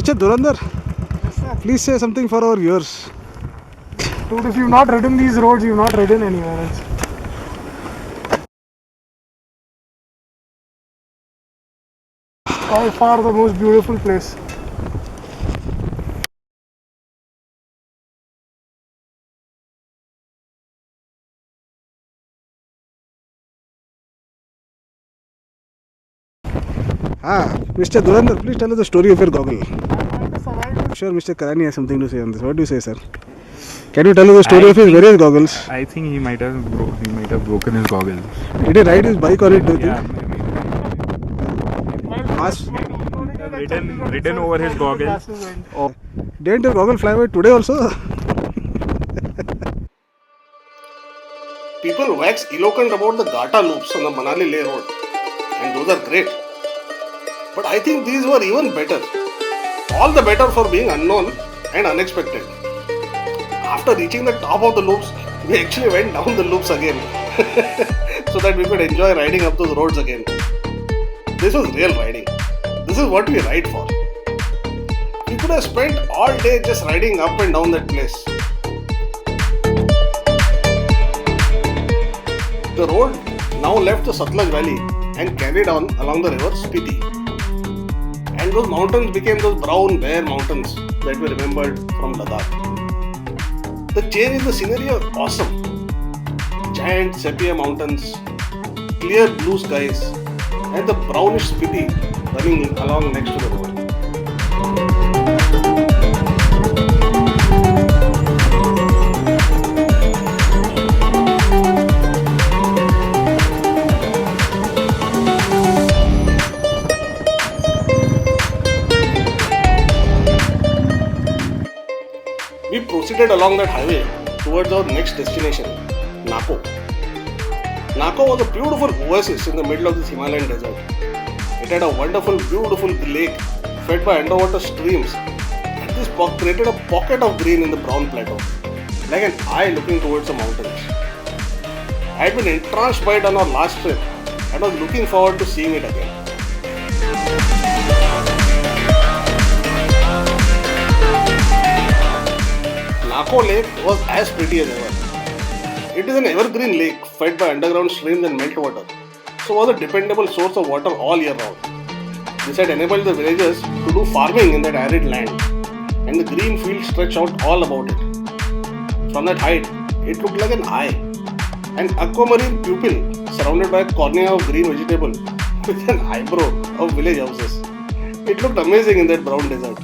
Mr. Durandar, please say something for our viewers. Dude, if you've not ridden these roads, you've not ridden anywhere else. By far the most beautiful place. Mr. Durandar, please tell us the story of your goggle. I'm sure Mr. Karani has something to say on this. What do you say, sir? Can you tell us the story of his various goggles? I think he might have broken his goggles. Did he ride his bike on it, do you Yeah, think? maybe. Mass- Ridden over his goggles. Oh. Didn't your goggle fly away today also? People wax eloquent about the Gata loops on the Manali Leh road, and those are great. But I think these were even better. All the better for being unknown and unexpected. After reaching the top of the loops, we actually went down the loops again so that we could enjoy riding up those roads again. This was real riding. This is what we ride for. We could have spent all day just riding up and down that place. The road now left the Satluj Valley and carried on along the river Spiti. And those mountains became those brown bare mountains that we remembered from Ladakh. The change in the scenery was awesome. Giant sepia mountains, clear blue skies, and the brownish Spiti running along next to the road. We proceeded along that highway towards our next destination, Nako. Nako was a beautiful oasis in the middle of this Himalayan desert. It had a wonderful, beautiful lake fed by underwater streams, and this created a pocket of green in the brown plateau, like an eye looking towards the mountains. I had been entranced by it on our last trip and was looking forward to seeing it again. Nako Lake was as pretty as ever. It is an evergreen lake fed by underground streams and meltwater, so was a dependable source of water all year round. This had enabled the villagers to do farming in that arid land, and the green fields stretched out all about it. From that height, it looked like an eye, an aquamarine pupil surrounded by a cornea of green vegetable with an eyebrow of village houses. It looked amazing in that brown desert.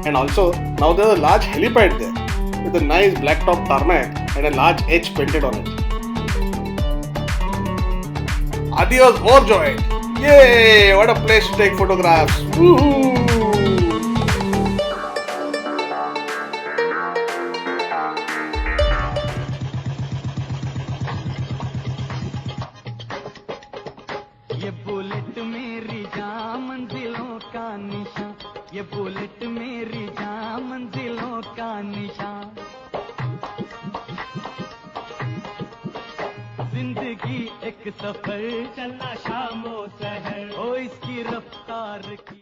And also, now there's a large helipad there with a nice blacktop tarmac and a large H painted on it. Adi was overjoyed. Yay! What a place to take photographs. Woohoo! ये bullet मेरी जहाँ मंजिलों का निशान, ये bullet मेरी जहाँ मंजिलों का निशान। जिंदगी एक सफर चलना शामो सहर, ओ इसकी रफ्तार की